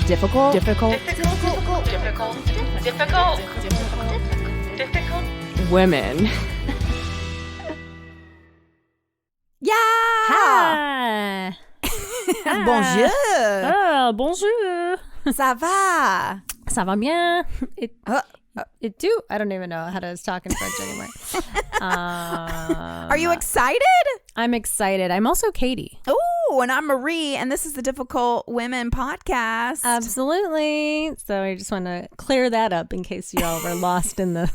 Difficult. Women. Yeah. Hi. Bonjour. Ah, bonjour. Ça va? Ça va bien? It do? I don't even know how to talk in French anymore. Are you excited? I'm excited. I'm also Katy. Oh, and I'm Marie, and this is the Difficult Women podcast. Absolutely. So I just want to clear that up in case you all were lost in the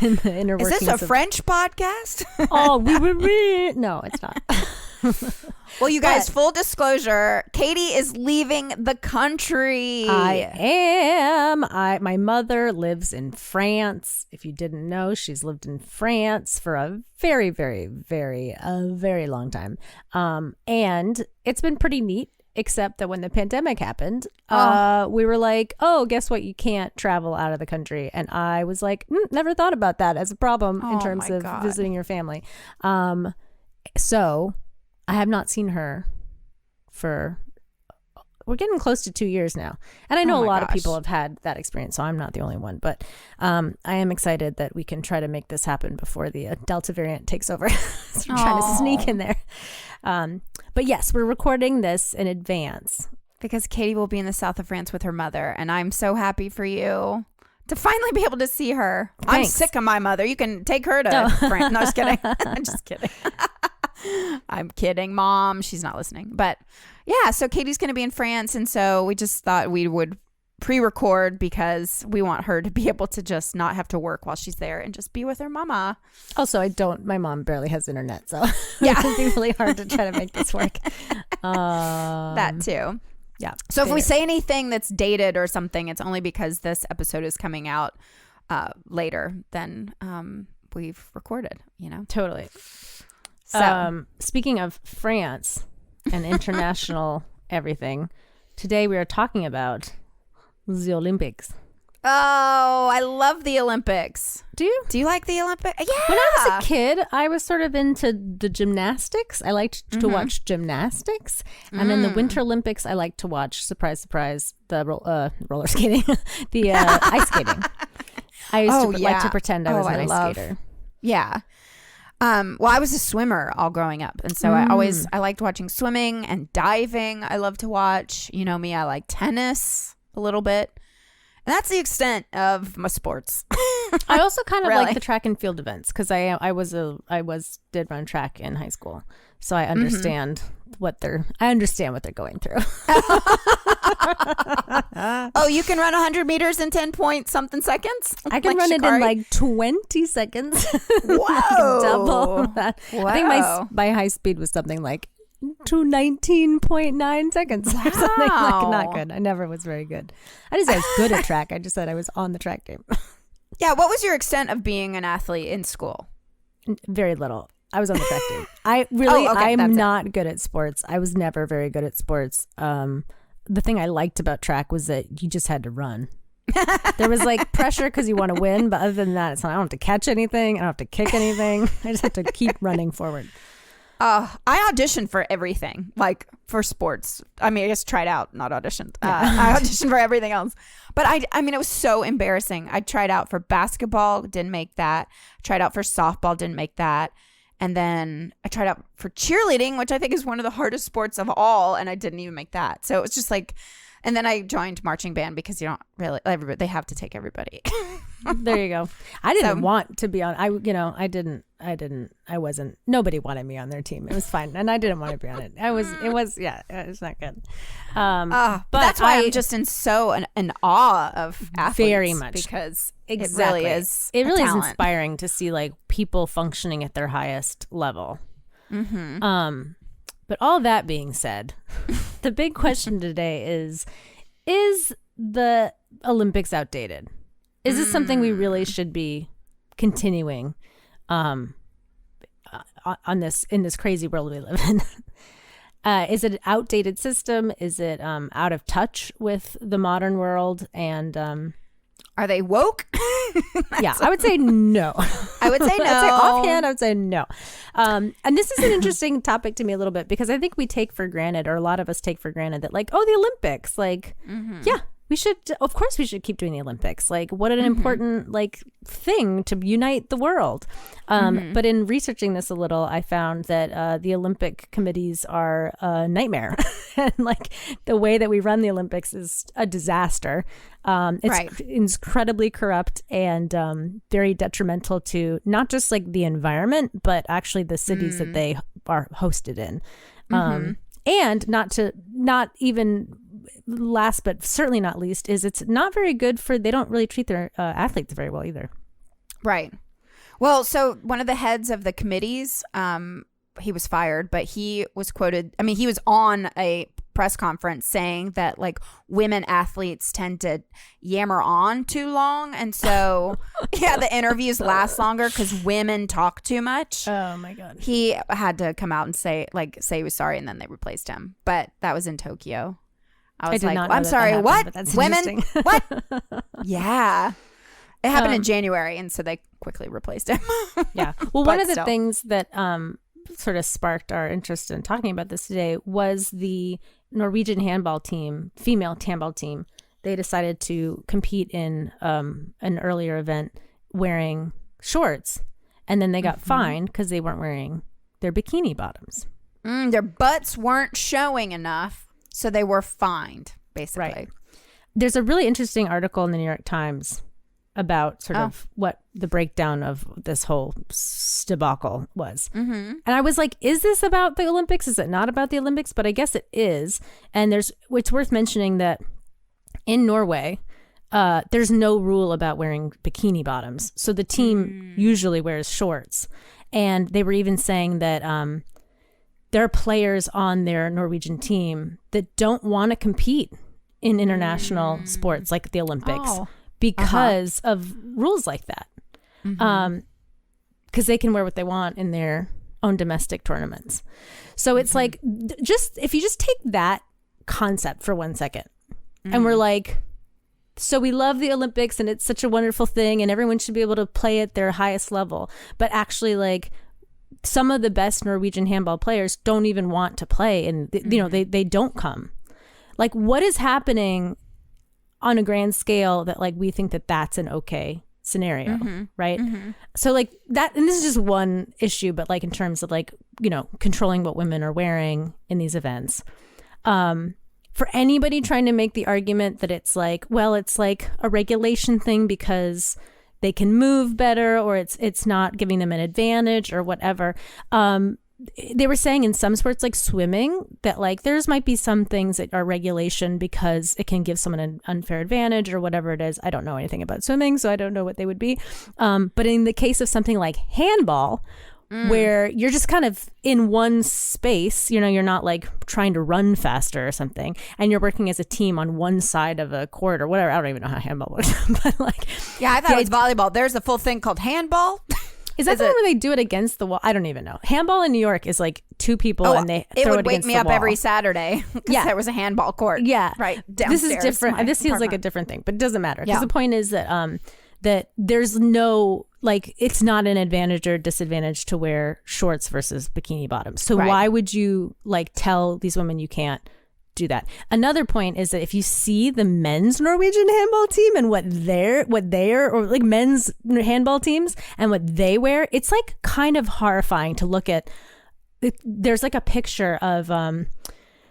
inner Is workings. this a French podcast? Oh, we. No, it's not. Well, you guys, full disclosure, Katy is leaving the country. I am. My mother lives in France. If you didn't know, she's lived in France for a very, very, very long time. And it's been pretty neat, except that when the pandemic happened, we were like, oh, guess what? You can't travel out of the country. And I was like, never thought about that as a problem in terms of visiting your family. So I have not seen her we're getting close to 2 years now. And I know a lot of people have had that experience, so I'm not the only one. But I am excited that we can try to make this happen before the Delta variant takes over. So we're trying to sneak in there. But yes, we're recording this in advance. Because Katy will be in the south of France with her mother, and I'm so happy for you to finally be able to see her. Thanks. I'm sick of my mother. You can take her to France. No, just kidding. I'm just kidding. I'm kidding, Mom. She's not listening. But yeah, so Katy's going to be in France. And so we just thought we would pre-record because we want her to be able to just not have to work while she's there and just be with her mama. Also, my mom barely has internet. So yeah, it'd be really hard to try to make this work. That too. Yeah. So if we say anything that's dated or something, it's only because this episode is coming out later than we've recorded, you know? Totally. So speaking of France and international everything, today we are talking about the Olympics. Oh, I love the Olympics. Do you? Do you like the Olympics? Yeah. When I was a kid, I was sort of into the gymnastics. I liked to watch gymnastics. And in the Winter Olympics, I liked to watch, surprise, surprise, the roller skating, the ice skating. I used to like to pretend I was an ice skater. Yeah. Well, I was a swimmer all growing up. And so I liked watching swimming and diving. I love to watch. You know me, I like tennis a little bit. And that's the extent of my sports. I also kind of like the track and field events because I did run track in high school, so I understand what they're going through. Oh, you can run 100 meters in 10 point something seconds? I can run it in like 20 seconds. Whoa. Double that. Wow. I think my high speed was something like to 19.9 seconds or something. Like, not good. I never was very good. I didn't say I was good at track. I just said I was on the track team. Yeah. What was your extent of being an athlete in school? Very little. I was on the track team. I'm not good at sports. I was never very good at sports. The thing I liked about track was that you just had to run. There was like pressure because you want to win, but other than that, it's not. I don't have to catch anything. I don't have to kick anything. I just have to keep running forward. I auditioned for everything, like for sports. I mean, I just tried out, not auditioned. I auditioned for everything else. But I mean, it was so embarrassing. I tried out for basketball, didn't make that. Tried out for softball, didn't make that. And then I tried out for cheerleading, which I think is one of the hardest sports of all. And I didn't even make that. So it was just like, and then I joined marching band because you don't really, they have to take everybody. There you go. I didn't want to be on. Nobody wanted me on their team. It was fine. And I didn't want to be on it. It was not good. But that's why I'm just in awe of athletes. Very much. Because exactly. It really is. It really is inspiring to see like people functioning at their highest level. Mm-hmm. But all that being said, the big question today is the Olympics outdated? Is this something we really should be continuing in this crazy world we live in? Is it an outdated system? Is it out of touch with the modern world? And Are they woke? Yeah, I would say no. I would say no. I'd say offhand, I would say no. And this is an interesting topic to me a little bit because I think we take for granted, or a lot of us take for granted that like, oh, the Olympics, like, yeah, we should, of course we should keep doing the Olympics. Like what an important like thing to unite the world. But in researching this a little, I found that the Olympic committees are a nightmare. And like the way that we run the Olympics is a disaster. It's incredibly corrupt and very detrimental to not just like the environment, but actually the cities that they are hosted in. And not even last, but certainly not least, is it's not very good for, they don't really treat their athletes very well either. Right. Well, so one of the heads of the committees, he was fired, but he was quoted, I mean, he was on a press conference saying that like women athletes tend to yammer on too long. And so, yeah, the interviews last longer because women talk too much. Oh my God. He had to come out and say he was sorry, and then they replaced him. But that was in Tokyo. I was like, I'm sorry, happened, what? But that's women? What? Yeah. It happened in January, and so they quickly replaced him. Yeah. Well, one of the things that sort of sparked our interest in talking about this today was the Norwegian handball team, female handball team. They decided to compete in an earlier event wearing shorts, and then they got fined because they weren't wearing their bikini bottoms. Their butts weren't showing enough, so they were fined, basically. Right. There's a really interesting article in the New York Times about sort of what the breakdown of this whole debacle was. And I was like, is this about the Olympics? Is it not about the Olympics? But I guess it is. And it's worth mentioning that in Norway, there's no rule about wearing bikini bottoms. So the team usually wears shorts. And they were even saying that there are players on their Norwegian team that don't want to compete in international sports like the Olympics. Because of rules like that. Because they can wear what they want in their own domestic tournaments. So it's like, if you just take that concept for 1 second, and we're like, so we love the Olympics and it's such a wonderful thing and everyone should be able to play at their highest level. But actually, like, some of the best Norwegian handball players don't even want to play, and they don't come. Like, what is happening on a grand scale that like we think that that's an okay scenario, right? So like that, and this is just one issue, but like in terms of like, controlling what women are wearing in these events, for anybody trying to make the argument that it's like, well, it's like a regulation thing because they can move better, or it's not giving them an advantage or whatever. They were saying in some sports like swimming that like there's might be some things that are regulation because it can give someone an unfair advantage or whatever it is. I don't know anything about swimming, so I don't know what they would be. But in the case of something like handball, where you're just kind of in one space, you're not like trying to run faster or something, and you're working as a team on one side of a court or whatever. I don't even know how handball works, but like, yeah, I thought it was volleyball. There's a full thing called handball. Is that the one where they do it against the wall? I don't even know. Handball in New York is like two people and they throw it against the wall. It would wake me up every Saturday because there was a handball court. Yeah. Right. This is different. This feels like a different thing, but it doesn't matter. Because the point is that that there's no, like, it's not an advantage or disadvantage to wear shorts versus bikini bottoms. So why would you like tell these women you can't do that? Another point is that if you see the men's Norwegian handball team and what they're or like men's handball teams and what they wear, it's like kind of horrifying to look at. There's like a picture of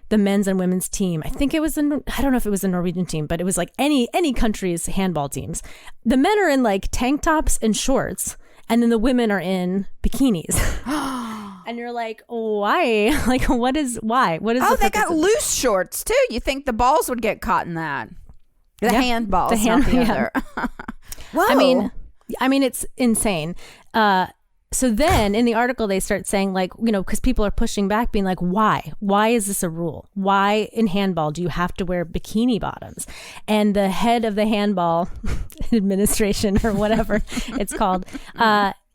the men's and women's team. I think it was I don't know if it was a Norwegian team, but it was like any country's handball teams. The men are in like tank tops and shorts, and then the women are in bikinis. And you're like, why? Like, why? What is they got loose shorts too. You think the balls would get caught in that? The handballs, not the other. Whoa. I mean, it's insane. So then in the article, they start saying like, because people are pushing back, being like, why? Why is this a rule? Why in handball do you have to wear bikini bottoms? And the head of the handball administration or whatever it's called,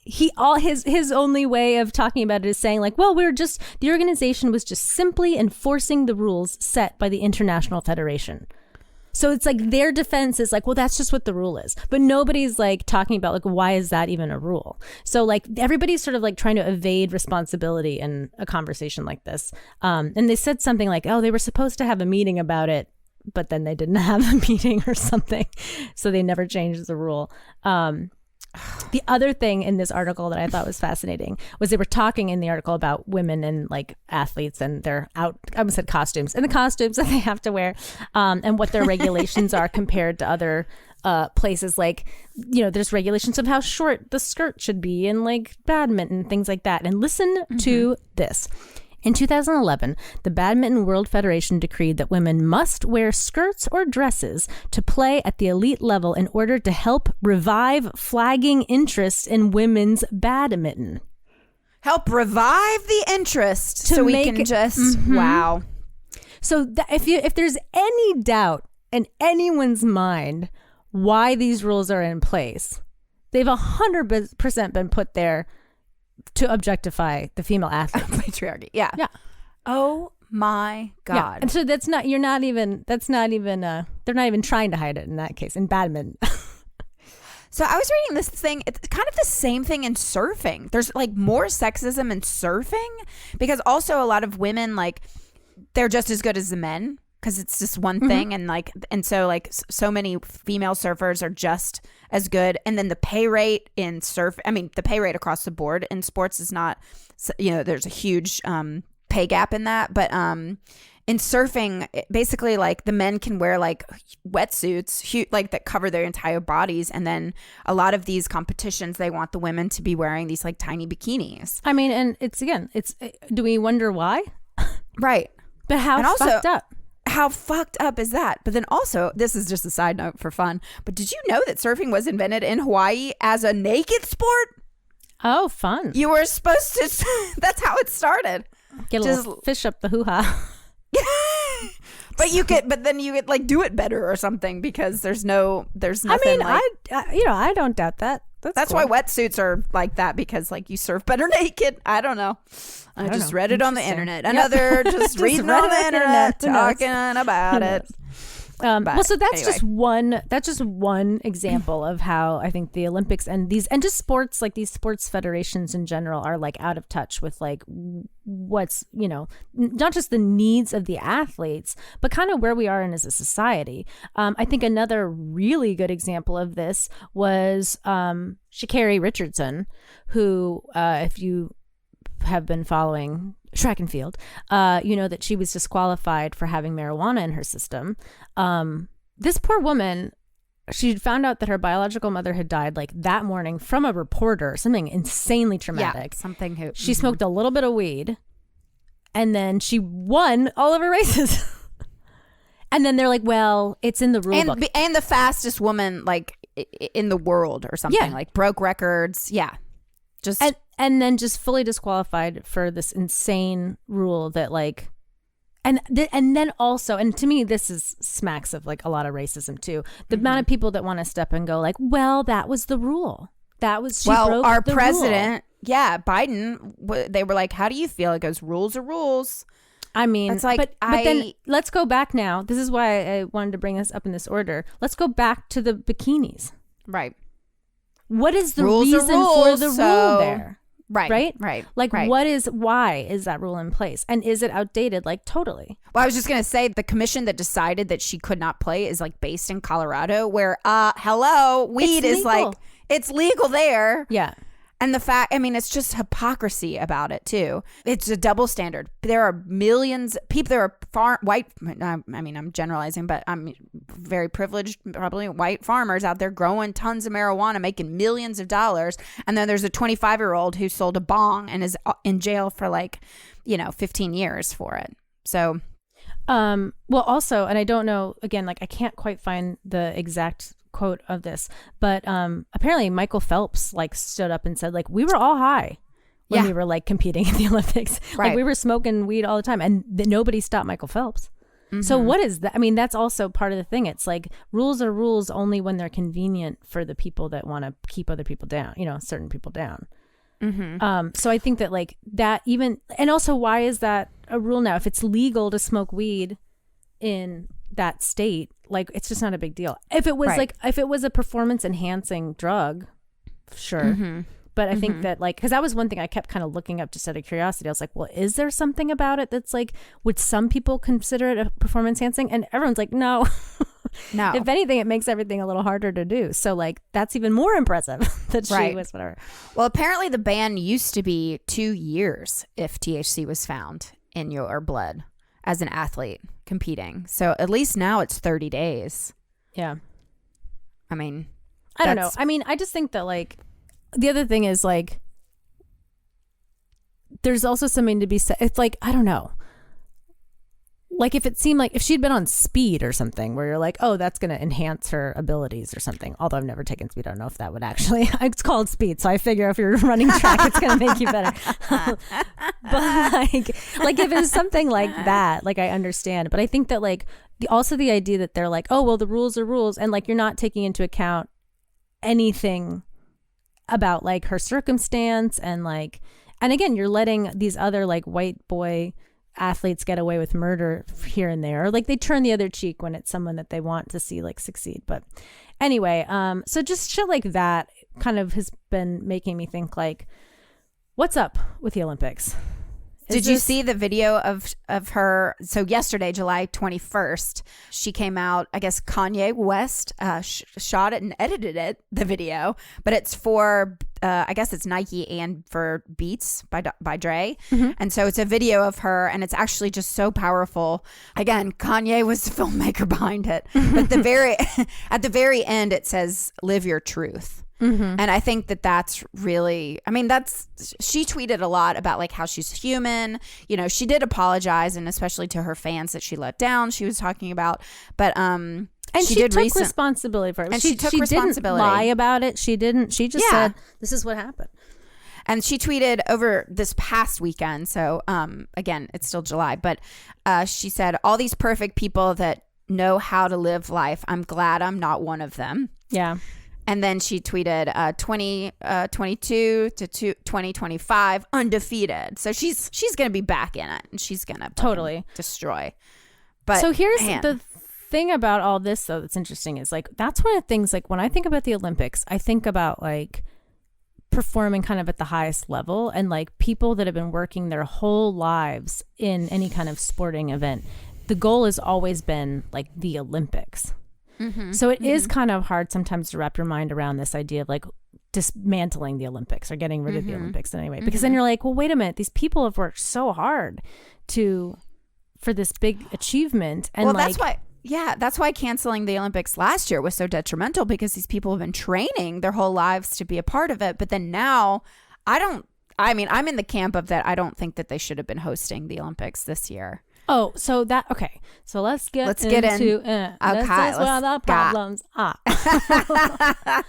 his only way of talking about it is saying like, well, the organization was just simply enforcing the rules set by the International Federation. So it's like their defense is like, well, that's just what the rule is. But nobody's like talking about like, why is that even a rule? So like everybody's sort of like trying to evade responsibility in a conversation like this. And they said something like, oh, they were supposed to have a meeting about it, but then they didn't have a meeting or something. So they never changed the rule. The other thing in this article that I thought was fascinating was they were talking in the article about women and like athletes and their I almost said costumes and the costumes that they have to wear, and what their regulations are compared to other places. Like, you know, there's regulations of how short the skirt should be and like badminton, things like that. And listen to this. In 2011, the Badminton World Federation decreed that women must wear skirts or dresses to play at the elite level in order to help revive flagging interest in women's badminton. Help revive the interest so we can just, wow. So if there's any doubt in anyone's mind why these rules are in place, they've 100% been put there to objectify the female athlete. Patriarchy. Yeah. Yeah. Oh my God. Yeah. And so they're not even trying to hide it in that case, in badminton. So I was reading this thing. It's kind of the same thing in surfing. There's like more sexism in surfing because also a lot of women, like, they're just as good as the men because it's just one thing. And so like so many female surfers are just as good. And then the pay rate in the pay rate across the board in sports is not, you know, there's a huge pay gap in that. But in surfing, basically like the men can wear like wetsuits like that cover their entire bodies. And then a lot of these competitions, they want the women to be wearing these like tiny bikinis. I mean, and it's do we wonder why? Right. But how fucked up? How fucked up is that? But then also, this is just a side note for fun, but did you know that surfing was invented in Hawaii as a naked sport? Oh, fun. You were supposed to, that's how it started. Get a little fish up the hoo-ha. But then you could like do it better or something because there's nothing. I mean, like, I don't doubt that. That's cool. why wetsuits are like that, because like you surf better naked. I don't know. I just read it on the internet. Another just reading on the internet talking about it. Well, so that's anyway. just one example of how I think the Olympics and just sports, like these sports federations in general, are like out of touch with like what's, you know, not just the needs of the athletes, but kind of where we are in as a society. I think another really good example of this was Sha'Carri Richardson, who, if you have been following track and field, you know that she was disqualified for having marijuana in her system. This poor woman, she found out that her biological mother had died like that morning from a reporter, something insanely traumatic. Yeah, she smoked a little bit of weed and then she won all of her races. And then they're like, well, it's in the rule book. And the fastest woman like in the world or something, like broke records. Yeah. And then just fully disqualified for this insane rule that like, and then also, and to me, this is smacks of like a lot of racism too. The amount of people that want to step and go like, well, that was the rule. That was, broke our the president. Rule. Yeah. Biden, they were like, how do you feel? It goes, rules are rules. I mean, it's like, but then let's go back now. This is why I wanted to bring this up in this order. Let's go back to the bikinis. Right. What is the reason for the rule there? Right. Like, why is that rule in place? And is it outdated? Like, totally. Well, I was just going to say the commission that decided that she could not play is like based in Colorado, where, weed is like, it's legal there. Yeah. And the fact, I mean, it's just hypocrisy about it too. It's a double standard. There are millions of people, there are I'm generalizing, but I'm very privileged, probably white farmers out there growing tons of marijuana, making millions of dollars. And then there's a 25-year-old who sold a bong and is in jail for 15 years for it. So. Well, also, and I don't know, again, like I can't quite find the exact quote of this, but apparently Michael Phelps like stood up and said like we were all high when we were like competing in the Olympics. Right. Like we were smoking weed all the time and nobody stopped Michael Phelps. So what is that? I mean, that's also part of the thing. It's like rules are rules only when they're convenient for the people that want to keep other people down, you know, certain people down. So I think that like that even, and also why is that a rule now? If it's legal to smoke weed in that state, like it's just not a big deal. If it was Right. like, if it was a performance enhancing drug, sure. But I think that like, because that was one thing I kept kind of looking up just out of curiosity. I was like, well, is there something about it that's like, would some people consider it a performance enhancing? And everyone's like, no. No. If anything, it makes everything a little harder to do. So like, that's even more impressive that she Right. was whatever. Well, apparently the ban used to be 2 years if THC was found in your blood as an athlete competing. So at least now it's 30 days. Yeah. I mean, I don't know. that's- I mean, I just think that like, the other thing is like, there's also something to be said. It's like, I don't know. Like if it seemed like if she'd been on speed or something where you're like, oh, that's going to enhance her abilities or something. Although I've never taken speed. I don't know if that would actually, it's called speed. So I figure if you're running track, it's going to make you better. But like if it's something like that, like I understand. But I think that like also the idea that they're like, oh, well, the rules are rules. And like, you're not taking into account anything about like her circumstance and like, and again, you're letting these other like white boy athletes get away with murder here and there, or like they turn the other cheek when it's someone that they want to see like succeed. But anyway, so just shit like that kind of has been making me think like, what's up with the Olympics? Did you see the video of her? So yesterday, July 21st, she came out. I guess Kanye West shot it and edited it, the video. But it's for, I guess it's Nike and for Beats by Dre. And so it's a video of her, and it's actually just so powerful. Again, Kanye was the filmmaker behind it. But at the very end, it says, "Live your truth." And I think that that's really, I mean, she tweeted a lot about like how she's human. You know, she did apologize, and especially to her fans that she let down, she was talking about. But and she took responsibility for it. And she took responsibility. Didn't lie about it. She just said, this is what happened. And she tweeted over this past weekend. So again, it's still July, but she said, all these perfect people that know how to live life, I'm glad I'm not one of them. Yeah. And then she tweeted 2022 to 2025 undefeated. So she's going to be back in it, and she's going to totally destroy. But so here's the thing about all this though that's interesting is like, that's one of the things, like when I think about the Olympics, I think about like performing kind of at the highest level and like people that have been working their whole lives in any kind of sporting event. The goal has always been like the Olympics. So it is kind of hard sometimes to wrap your mind around this idea of like dismantling the Olympics or getting rid of the Olympics in any way, because then you're like, well, wait a minute, these people have worked so hard for this big achievement. And well, like, that's why canceling the Olympics last year was so detrimental, because these people have been training their whole lives to be a part of it. But then now I'm in the camp of that. I don't think that they should have been hosting the Olympics this year. Oh, so that, okay. So let's get into okay, this is where the problems are. I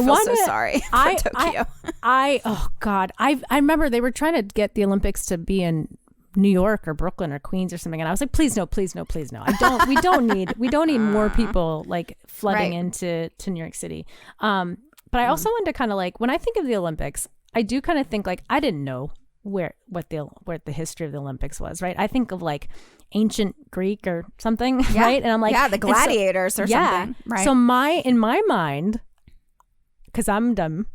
feel so sorry for Tokyo. Oh God. I remember they were trying to get the Olympics to be in New York or Brooklyn or Queens or something. And I was like, please no, please no, please no. We don't need more people like flooding into New York City. But I also wanted to kind of like, when I think of the Olympics, I do kind of think like, I didn't know where the history of the Olympics was, right? I think of like ancient Greek or something, right? And I'm like, the gladiators or something, right? So in my mind, because I'm dumb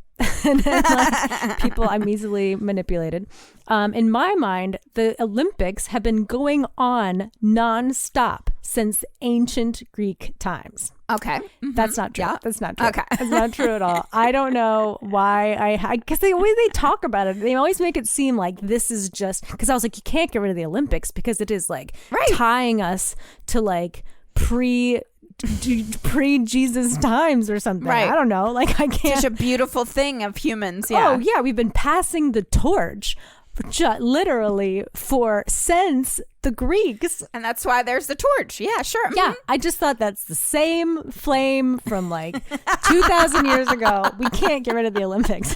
and like, people, I'm easily manipulated. In my mind, the Olympics have been going on nonstop since ancient Greek times. Okay. That's not true. Yeah. That's not true. Okay. That's not true at all. I don't know why because the way they talk about it, they always make it seem like this is just, because I was like, you can't get rid of the Olympics because it is like tying us to like pre-Jesus times or something. Right. I don't know. Like I can't. Such a beautiful thing of humans. Yeah. Oh yeah. We've been passing the torch literally since the Greeks. And that's why there's the torch. Yeah, sure. Yeah, I just thought that's the same flame from like 2,000 years ago. We can't get rid of the Olympics.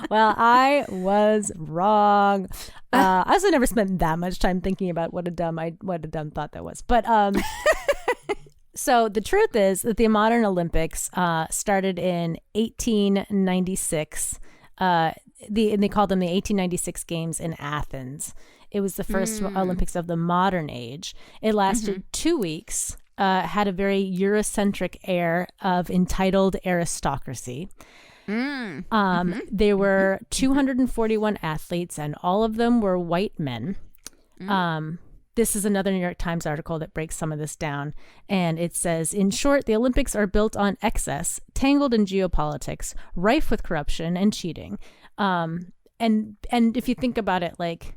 Well, I was wrong. I also never spent that much time thinking about what a dumb thought that was. But so the truth is that the modern Olympics started in 1896. And they called them the 1896 Games in Athens. It was the first Olympics of the modern age. It lasted 2 weeks, had a very Eurocentric air of entitled aristocracy. There were 241 athletes, and all of them were white men. This is another New York Times article that breaks some of this down. And it says, in short, the Olympics are built on excess, tangled in geopolitics, rife with corruption and cheating. And if you think about it, like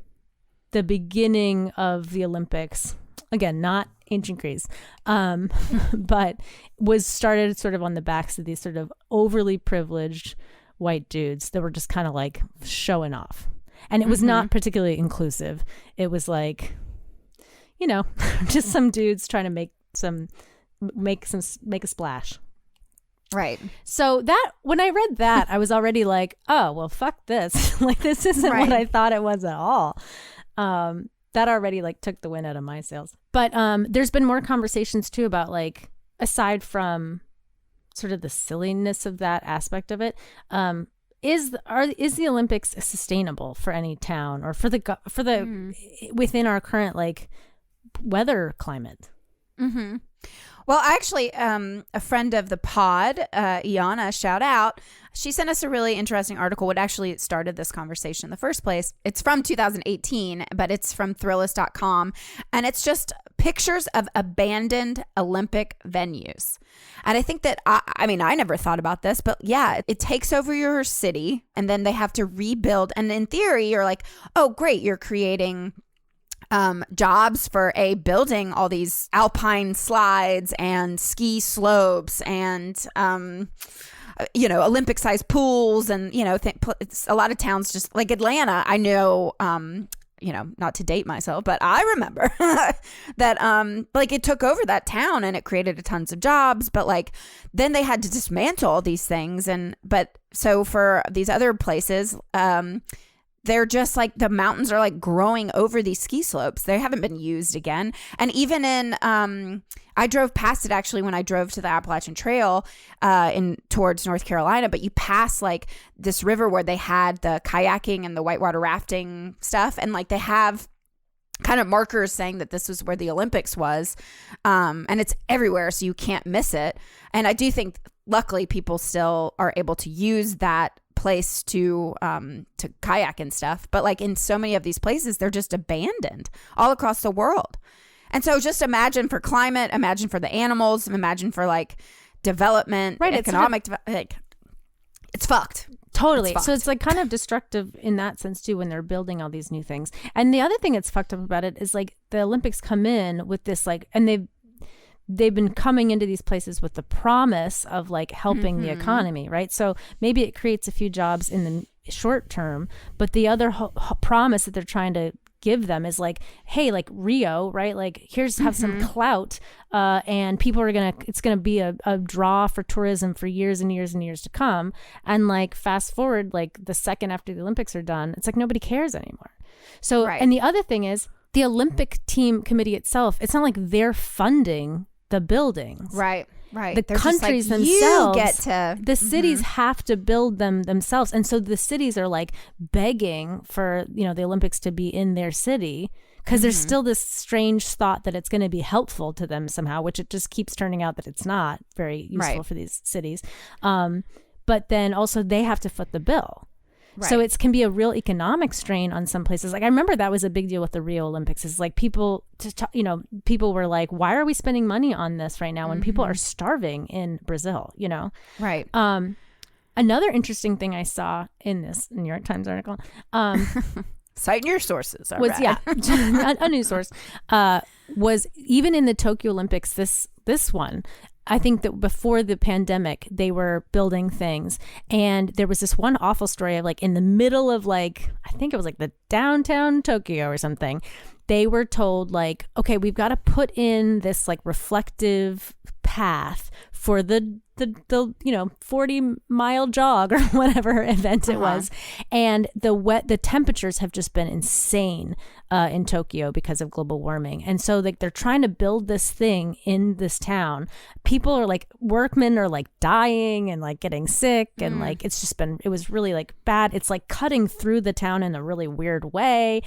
the beginning of the Olympics, again, not ancient Greece, but was started sort of on the backs of these sort of overly privileged white dudes that were just kind of like showing off. And it was not particularly inclusive. It was like, you know, just some dudes trying to make a splash. Right. So that when I read that, I was already like, oh, well, fuck this. Like, this isn't what I thought it was at all. That already like took the wind out of my sails. But there's been more conversations too about like, aside from sort of the silliness of that aspect of it, is the Olympics sustainable for any town or for the within our current like weather climate? Well, actually, a friend of the pod, Iana, shout out, she sent us a really interesting article. What actually started this conversation in the first place. It's from 2018, but it's from Thrillist.com. And it's just pictures of abandoned Olympic venues. And I think that, I mean, I never thought about this, but yeah, it takes over your city and then they have to rebuild. And in theory, you're like, oh, great, you're creating jobs for building all these alpine slides and ski slopes and Olympic sized pools and a lot of towns just like Atlanta. I know not to date myself, but I remember that like it took over that town and it created tons of jobs, but like then they had to dismantle all these things. But so for these other places, they're just like the mountains are like growing over these ski slopes. They haven't been used again. And even in, I drove past it actually when I drove to the Appalachian Trail towards North Carolina, but you pass like this river where they had the kayaking and the whitewater rafting stuff. And like they have kind of markers saying that this was where the Olympics was. And it's everywhere, so you can't miss it. And I do think luckily people still are able to use that place to kayak and stuff, but like in so many of these places they're just abandoned all across the world. And so just imagine for climate, imagine for the animals, imagine for like development, right? Economic, it's fucked. Totally. So it's like kind of destructive in that sense too when they're building all these new things. And the other thing that's fucked up about it is like the Olympics come in with this like, and they've been coming into these places with the promise of like helping the economy, right? So maybe it creates a few jobs in the short term, but the other promise that they're trying to give them is like, hey, like Rio, right? Like have some clout, and people are it's gonna be a draw for tourism for years and years and years to come. And like fast forward, like the second after the Olympics are done, it's like nobody cares anymore. So, and the other thing is the Olympic team committee itself, it's not like they're funding the buildings. Right. The they're countries like, themselves, the cities have to build them themselves. And so the cities are like begging for, the Olympics to be in their city because there's still this strange thought that it's going to be helpful to them somehow, which it just keeps turning out that it's not very useful for these cities. But then also they have to foot the bill. Right. So it can be a real economic strain on some places. Like I remember that was a big deal with the Rio Olympics. Is like people were like, "Why are we spending money on this right now when people are starving in Brazil?" Right. Another interesting thing I saw in this New York Times article, citing your sources, was a news source, was even in the Tokyo Olympics. This one. I think that before the pandemic, they were building things. And there was this one awful story of like in the middle of like, I think it was like the downtown Tokyo or something. They were told like, okay, we've got to put in this like reflective path for the 40-mile jog or whatever event it was. And the temperatures have just been insane in Tokyo because of global warming. And so like they're trying to build this thing in this town. People are like, workmen are like dying and like getting sick and like it was really like bad. It's like cutting through the town in a really weird way.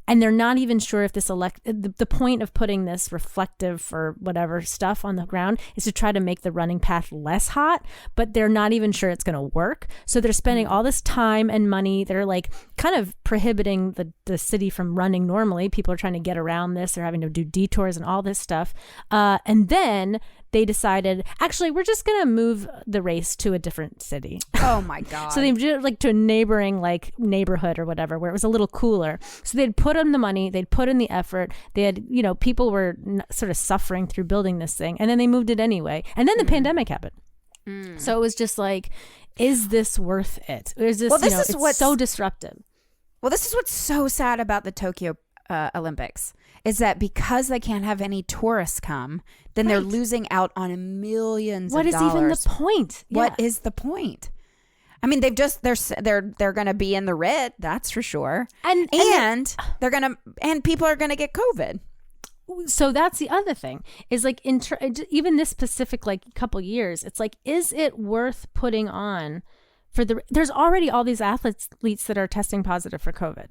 And they're not even sure if the point of putting this reflective or whatever stuff on the ground is to try to make the running path less hot, but they're not even sure it's going to work. So they're spending all this time and money. They're like kind of prohibiting the city from running normally. People are trying to get around this. They're having to do detours and all this stuff. And then they decided, actually, we're just going to move the race to a different city. Oh my God. So they moved it like to a neighboring like neighborhood or whatever, where it was a little cooler. So they'd put in the money, they'd put in the effort. They had, people were sort of suffering through building this thing. And then they moved it anyway. And then the pandemic happened. So it was just like, is this worth it? Is this, it's so disruptive. Well, this is what's so sad about the Tokyo Olympics, is that because they can't have any tourists come, then they're losing out on millions of dollars. What is even the point? What is the point? I mean, they're going to be in the red, that's for sure. And they're going to, and people are going to get COVID. So that's the other thing is like even this specific like couple years, it's like, is it worth putting on there's already all these athletes that are testing positive for COVID.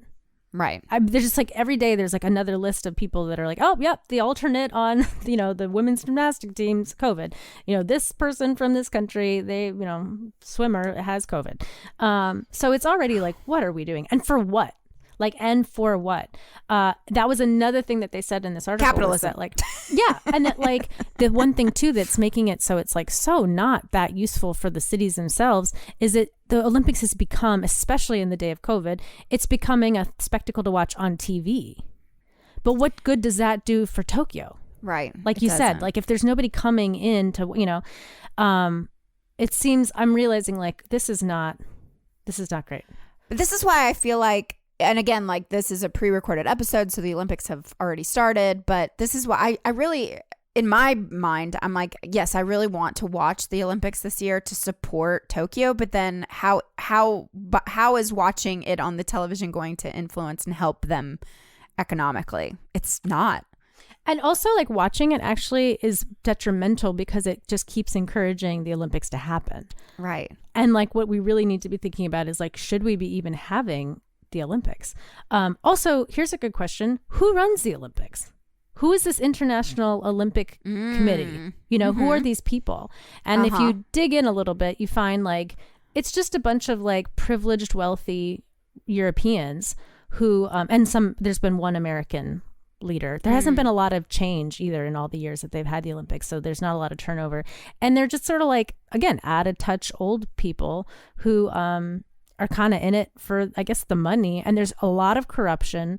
Right. There's just like every day there's like another list of people that are like, oh, yep, the alternate on, the women's gymnastic team's COVID. This person from this country, they, swimmer has COVID. So it's already like, what are we doing? And for what? And for what? That was another thing that they said in this article. Capitalism. That, and that the one thing too that's making it so it's like so not that useful for the cities themselves is that the Olympics has become, especially in the day of COVID, it's becoming a spectacle to watch on TV. But what good does that do for Tokyo? Right. Like you said, if there's nobody coming in to, it seems I'm realizing this is not great. But this is why I feel like, and again, this is a pre-recorded episode, so the Olympics have already started, but this is why I really, in my mind, I'm like, yes, I really want to watch the Olympics this year to support Tokyo, but then how is watching it on the television going to influence and help them economically? It's not. And also watching it actually is detrimental because it just keeps encouraging the Olympics to happen. Right. And what we really need to be thinking about is should we be even having the Olympics? Also, here's a good question. Who runs the Olympics? Who is this International Olympic Committee? Who are these people? And if you dig in a little bit, you find it's just a bunch of privileged, wealthy Europeans who, and there's been one American leader. There hasn't been a lot of change either in all the years that they've had the Olympics. So there's not a lot of turnover. And they're just sort of again, out of touch old people who, are kind of in it for, I guess, the money. And there's a lot of corruption.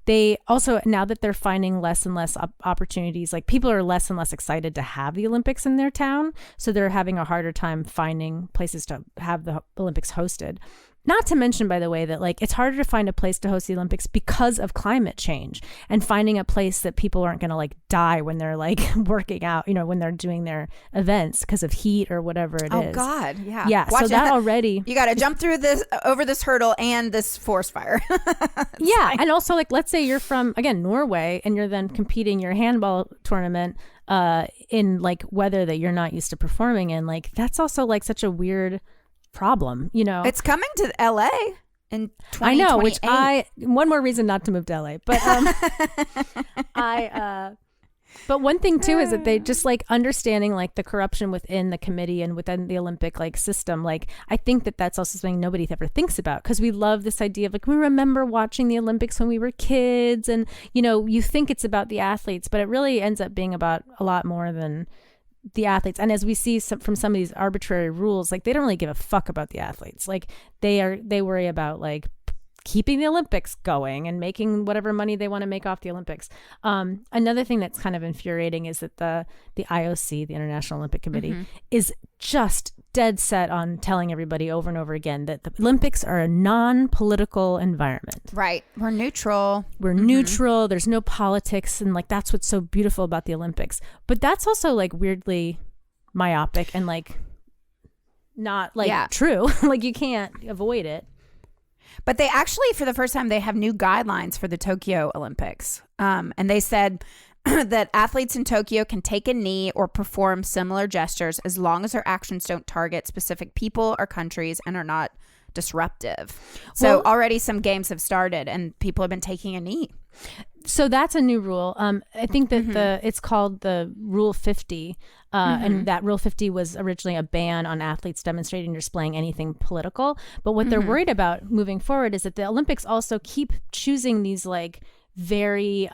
They also, now that they're finding less and less opportunities, people are less and less excited to have the Olympics in their town. So they're having a harder time finding places to have the Olympics hosted. Not to mention, by the way, that it's harder to find a place to host the Olympics because of climate change and finding a place that people aren't going to die when they're working out, when they're doing their events because of heat or whatever it is. Oh God. Yeah. Yeah. Watch so that it. already. You got to jump through over this hurdle and this forest fire. Yeah. Fine. And also let's say you're from, again, Norway, and you're then competing your handball tournament in weather that you're not used to performing in. That's also such a weird problem, It's coming to LA in 2028. I know, which one more reason not to move to LA. But but one thing too is that they just understanding the corruption within the committee and within the Olympic system. I think that's also something nobody ever thinks about, because we love this idea of we remember watching the Olympics when we were kids, and you think it's about the athletes, but it really ends up being about a lot more than the athletes. And as we see from some of these arbitrary rules, they don't really give a fuck about the athletes. They worry about keeping the Olympics going and making whatever money they want to make off the Olympics. Another thing that's kind of infuriating is that the IOC, the International Olympic Committee, is just dead set on telling everybody over and over again that the Olympics are a non-political environment. Right. We're neutral. We're neutral. There's no politics. And that's what's so beautiful about the Olympics. But that's also weirdly myopic and not true. You can't avoid it. But they actually, for the first time, they have new guidelines for the Tokyo Olympics. And they said that athletes in Tokyo can take a knee or perform similar gestures as long as their actions don't target specific people or countries and are not disruptive. So Well- already some games have started and people have been taking a knee. So that's a new rule. I think that it's called the Rule 50, and that Rule 50 was originally a ban on athletes demonstrating or displaying anything political. But what they're worried about moving forward is that the Olympics also keep choosing these like very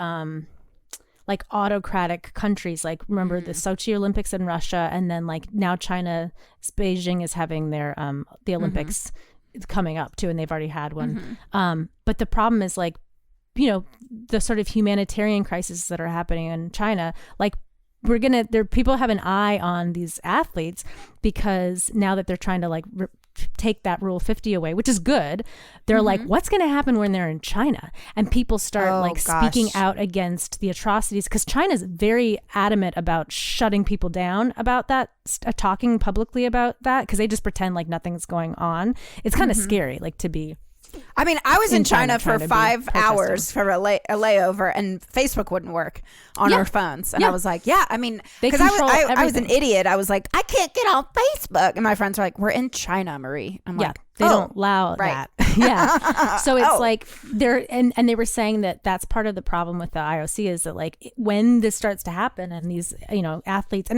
like autocratic countries. Like remember the Sochi Olympics in Russia, and then like now China, Beijing is having their the Olympics coming up too, and they've already had one. But the problem is like, you know, the sort of humanitarian crises that are happening in China, like people have an eye on these athletes because now that they're trying to like take that Rule 50 away, which is good, they're like, what's going to happen when they're in China? And people start speaking out against the atrocities, because China's very adamant about shutting people down about that, talking publicly about that, because they just pretend like nothing's going on. It's kind of scary, like to be. I mean, I was in China for trying to be 5 hours for a layover, and Facebook wouldn't work on our phones. And I was like, I mean, because I was an idiot. I was like, I can't get on Facebook. And my friends were like, we're in China, Marie. I'm like, they don't allow that. So it's like and they were saying that that's part of the problem with the IOC is that like when this starts to happen and these, you know, athletes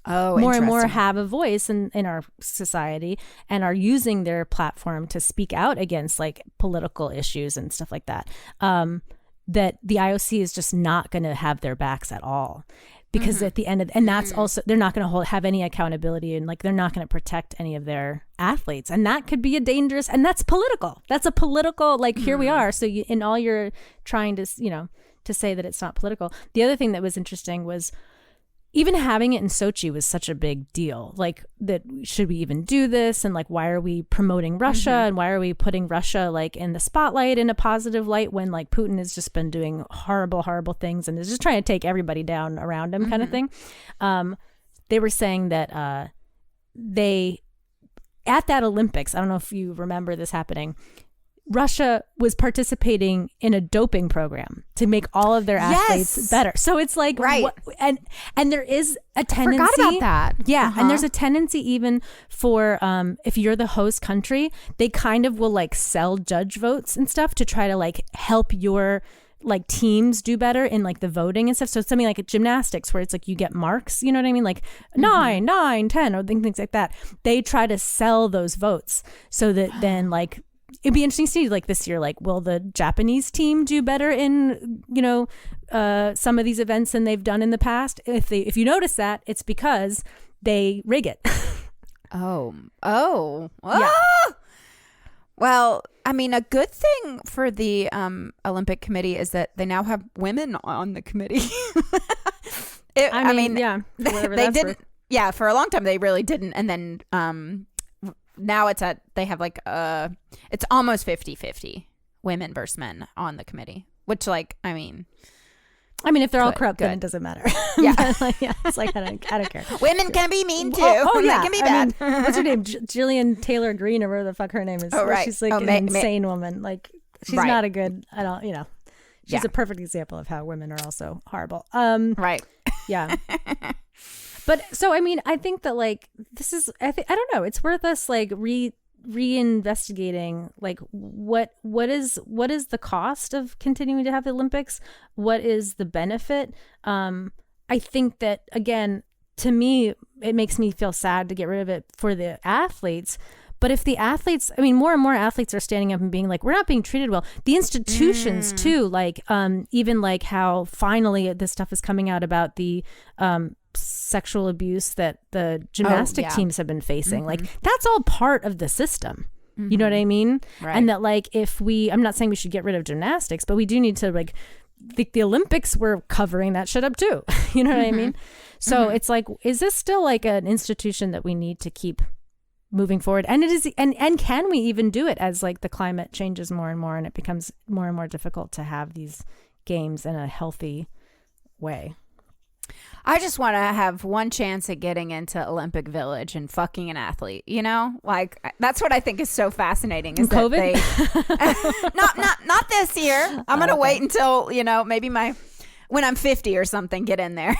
more and more have a voice in our society and are using their platform to speak out against like political issues and stuff like that, that the IOC is just not going to have their backs at all. Because at the end of, and that's also, they're not going to have any accountability, and like they're not going to protect any of their athletes, and that could be a dangerous, and that's political. That's a political, like here we are. So in all you're trying to, you know, to say that it's not political. The other thing that was interesting was even having it in Sochi was such a big deal. Like that, should we even do this? And like, why are we promoting Russia? And why are we putting Russia like in the spotlight in a positive light when like Putin has just been doing horrible, horrible things and is just trying to take everybody down around him kind of thing. They were saying that at that Olympics, I don't know if you remember this happening, Russia was participating in a doping program to make all of their athletes better. So it's like, and there is a tendency. I forgot about that. Yeah. And there's a tendency even for, if you're the host country, they kind of will like sell judge votes and stuff to try to like help your like teams do better in like the voting and stuff. So it's something like gymnastics where it's like you get marks, you know what I mean? Like 9, 10 or things like that. They try to sell those votes so that then like, it'd be interesting to see like this year, like, will the Japanese team do better in, you know, some of these events than they've done in the past? If you notice that, it's because they rig it. Yeah. Well, I mean, a good thing for the Olympic Committee is that they now have women on the committee. I mean, they didn't. Yeah, for a long time they really didn't, and then now they have like it's almost 50-50 women versus men on the committee, which like I mean if they're all corrupt then it doesn't matter. It's like I don't care. Women can be mean too. They can be bad. What's her name? Jillian Taylor Greene or whatever the fuck her name is. She's like an insane woman. Like she's not a good, I don't, you know, she's a perfect example of how women are also horrible. Yeah. But so, I mean, I think that like, this is, I don't know, it's worth us like reinvestigating like what is the cost of continuing to have the Olympics? What is the benefit? I think that, again, to me, it makes me feel sad to get rid of it for the athletes. But if the athletes, I mean, more and more athletes are standing up and being like, we're not being treated well. The institutions too, like even like how finally this stuff is coming out about the sexual abuse that the gymnastic teams have been facing. Like that's all part of the system. You know what I mean? Right. And that like I'm not saying we should get rid of gymnastics, but we do need to like, the Olympics were covering that shit up too. You know what I mean? So it's like, is this still like an institution that we need to keep moving forward? And it is, and can we even do it as like the climate changes more and more and it becomes more and more difficult to have these games in a healthy way? I just want to have one chance at getting into Olympic Village and fucking an athlete, you know? Like that's what I think is so fascinating is that COVID? not this year. I'm going to wait until, you know, maybe when I'm 50 or something, get in there.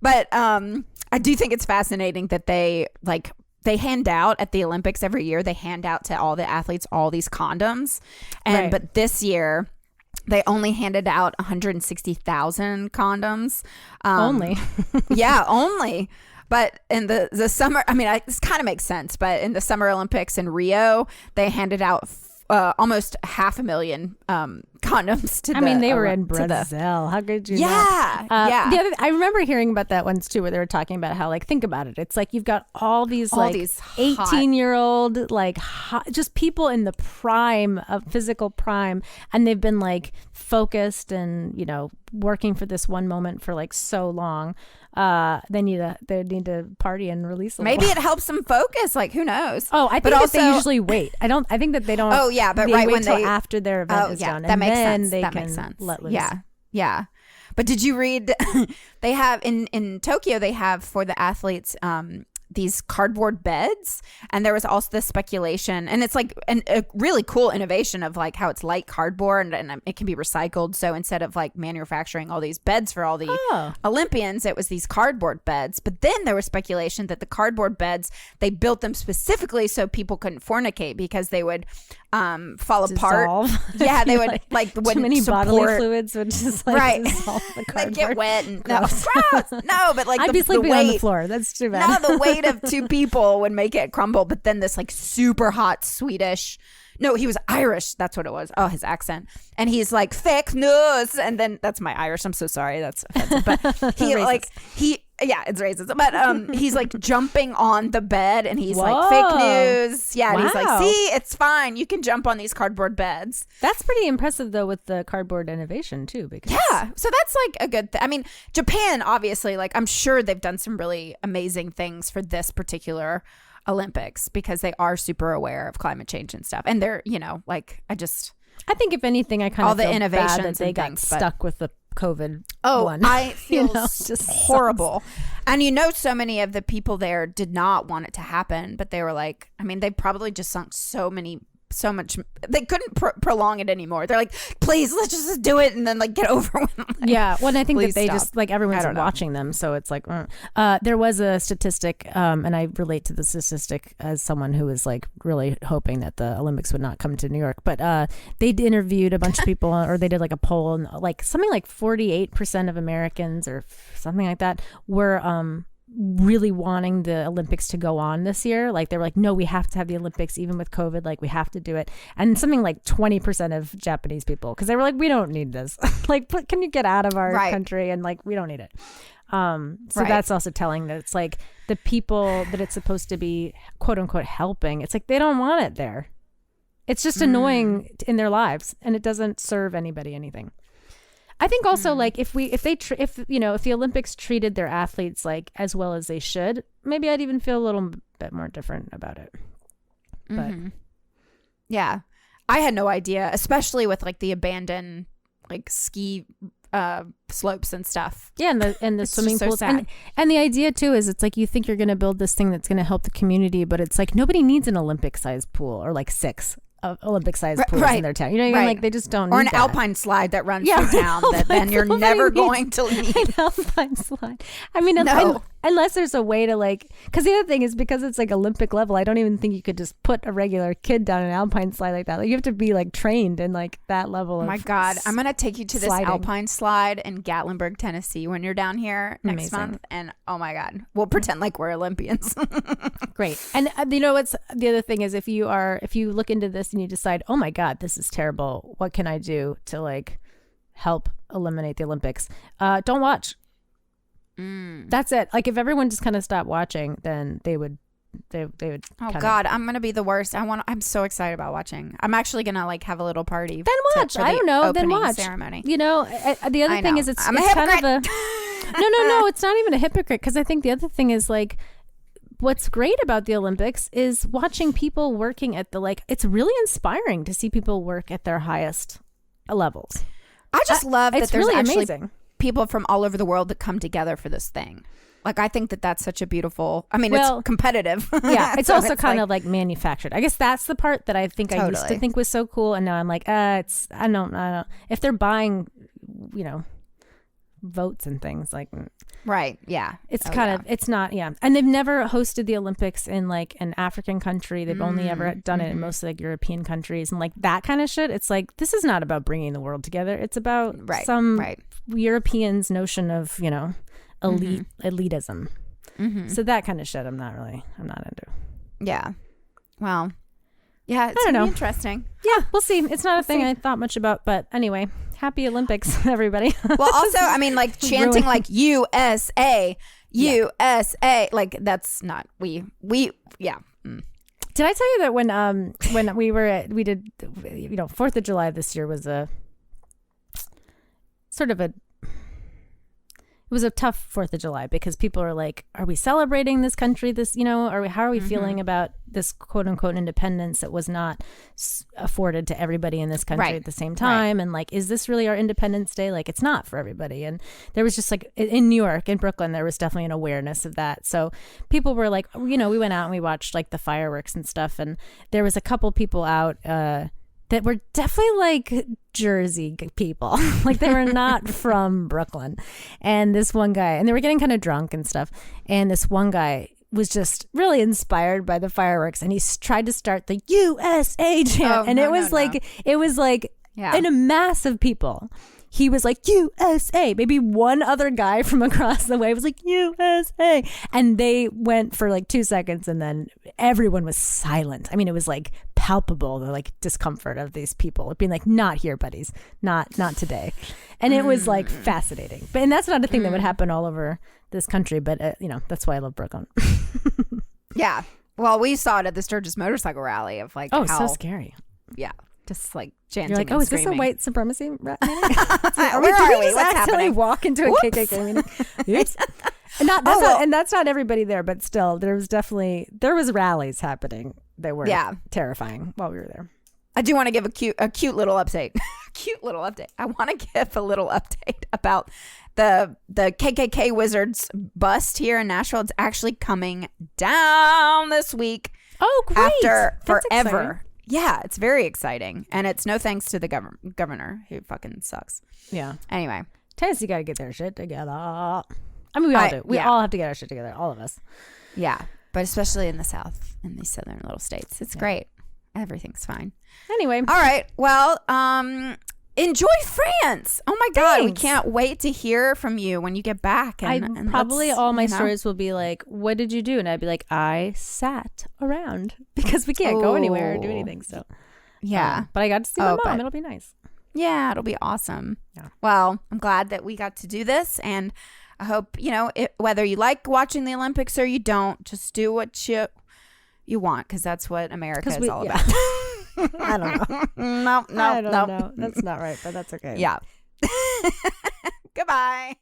But I do think it's fascinating that they like they hand out at the Olympics every year. They hand out to all the athletes all these condoms, and but this year they only handed out 160,000 condoms. Only, yeah, only. But in the summer, I mean, this kind of makes sense. But in the Summer Olympics in Rio, they handed out almost 500,000 condoms to they were in Brazil. How could you yeah, not? yeah. I remember hearing about that once too, where they were talking about how, like, think about it. It's like you've got all these 18-year-old, like, hot, just people in the prime of physical prime, and they've been like focused and, you know, working for this one moment for like so long. They need to party and release a Maybe it helps them focus. Like, who knows? Oh, I think that they usually wait. I think that they don't. Oh yeah, but they right wait when till they after their event is done, that makes sense. They that can makes sense. let loose. Yeah. But did you read? They have in Tokyo. They have for the athletes these cardboard beds, and there was also this speculation, and it's like a really cool innovation of like how it's light cardboard and it can be recycled. So instead of like manufacturing all these beds for all the Olympians, it was these cardboard beds. But then there was speculation that the cardboard beds, they built them specifically so people couldn't fornicate because they would fall apart. Yeah, they would like too many support. bodily fluids would just like dissolve the They cardboard. get wet and gross. No, but like I'd be sleeping the weight, on the floor. That's too bad. no, the weight of two people would make it crumble. But then this like super hot Swedish. No, he was Irish. That's what it was. Oh, his accent. And he's like fake news. And then that's my Irish. I'm so sorry. That's offensive. But yeah, it's racist. But he's like jumping on the bed and he's like fake news. Yeah, and he's like, see, it's fine. You can jump on these cardboard beds. That's pretty impressive though with the cardboard innovation too. Because yeah, so that's like a good thing. I mean, Japan, obviously, like I'm sure they've done some really amazing things for this particular Olympics because they are super aware of climate change and stuff. And they're, you know, like I think if anything, I kind all of the feel innovations bad that they and got things, stuck with the COVID. one. I feel just horrible. And you know, so many of the people there did not want it to happen, but they were like, I mean, they probably just sunk so much. They couldn't prolong it anymore. They're like, please, let's just do it and then like get over with it. Like, yeah. Well, and I think that please they stop. just like everyone's watching them. So it's like, there was a statistic and I relate to the statistic as someone who was like really hoping that the Olympics would not come to New York. But they interviewed a bunch of people or they did like a poll and like something like 48% of Americans or something like that were really wanting the Olympics to go on this year. Like they were like, no, we have to have the Olympics even with COVID, like we have to do it. And something like 20% of Japanese people, because they were like, we don't need this. Like, can you get out of our country? And like, we don't need it. So that's also telling that it's like the people that it's supposed to be quote unquote helping, it's like they don't want it there. It's just annoying in their lives and it doesn't serve anybody anything. I think also like if the Olympics treated their athletes like as well as they should, maybe I'd even feel a little bit more different about it. But yeah, I had no idea, especially with like the abandoned like ski slopes and stuff. Yeah, and the swimming so pools. sad. And the idea too is it's like you think you're going to build this thing that's going to help the community, but it's like nobody needs an Olympic sized pool or like 6 Olympic-sized pools in their town. You know what I mean? Like they just don't need or an that. alpine slide that runs through town that then you're never going to need. An alpine slide. I mean, unless there's a way to like, because the other thing is because it's like Olympic level, I don't even think you could just put a regular kid down an alpine slide like that. Like you have to be like trained in like that level of. Oh my God, I'm gonna take you to this alpine slide in Gatlinburg, Tennessee when you're down here next month, and oh my God, we'll pretend like we're Olympians. Great. And you know what's the other thing is if you look into this and you decide, oh my God, this is terrible. What can I do to like help eliminate the Olympics? Don't watch. That's it. Like if everyone just kind of stopped watching, then they would. Oh God, I'm gonna be the worst. I'm so excited about watching. I'm actually gonna like have a little party. Then watch. I don't know. Then watch. Ceremony. You know, the other thing is it's kind of a. No. It's not even a hypocrite because I think the other thing is like. What's great about the Olympics is watching people working at it's really inspiring to see people work at their highest levels. I just love that there's really actually amazing. People from all over the world that come together for this thing. Like, I think that that's such a beautiful, it's competitive. Yeah. It's also kind of like manufactured. I guess that's the part that I think I used to think was so cool. And now I'm like, I don't, if they're buying, votes and things like. Right. Yeah. It's it's not, yeah. And they've never hosted the Olympics in like an African country. They've only ever done it in mostly like European countries and like that kind of shit. It's like, this is not about bringing the world together. It's about some Europeans' notion of, you know, elitism. So that kind of shit I'm not into. Yeah. Well, yeah, it's I don't know. Interesting. Yeah, we'll see. It's not a thing I thought much about, but anyway, happy Olympics, everybody. Well, also, I mean, like chanting like USA, USA, like that's not yeah. Did I tell you that when we did, you know, 4th of July this year was a sort of it was a tough 4th of July because people are like, are we celebrating this country? This, you know, how are we feeling about this quote unquote independence that was not afforded to everybody in this country at the same time? And like, is this really our Independence Day? Like, it's not for everybody. And there was just like in New York, in Brooklyn, there was definitely an awareness of that. So people were like, you know, we went out and we watched like the fireworks and stuff. And there was a couple people out, that were definitely like Jersey people. Like they were not from Brooklyn. And this one guy, and they were getting kind of drunk and stuff. And this one guy was just really inspired by the fireworks. And he tried to start the USA chant. And it was like in a mass of people. He was like, USA. Maybe one other guy from across the way was like, USA. And they went for like 2 seconds and then everyone was silent. I mean, it was like palpable, the like discomfort of these people being like, not here, buddies. Not today. And it was like fascinating. And that's not a thing that would happen all over this country. But, you know, that's why I love Brooklyn. Yeah. Well, we saw it at the Sturgis motorcycle rally of like, so scary. Yeah. Just like chanting. You're like, and is this a screaming. white supremacy meeting? Where are we? What's accidentally happening? walk into a KKK meeting? Oops. And that's not everybody there, but still, there was rallies happening that were terrifying while we were there. I do want to give a cute little update. I want to give a little update about the KKK Wizards bust here in Nashville. It's actually coming down this week. Oh, great! After That's forever. exciting. Yeah, it's very exciting, and it's no thanks to the governor who fucking sucks. Yeah. Anyway, Tennessee got to get their shit together. I mean, we all do. We all have to get our shit together. All of us. Yeah, but especially in the South, in these southern little states, it's great. Everything's fine. Anyway. All right. Well, enjoy France. Oh my God. We can't wait to hear from you when you get back. And probably all my stories will be like, what did you do? And I'd be like, I sat around because we can't go anywhere or do anything. So yeah. But I got to see my mom. It'll be nice. Yeah, it'll be awesome. Yeah. Well, I'm glad that we got to do this. And I hope, you know, whether you like watching the Olympics or you don't, just do what you want, because that's what America is all about. I don't know. No. I don't know. That's not right, but that's okay. Yeah. Goodbye.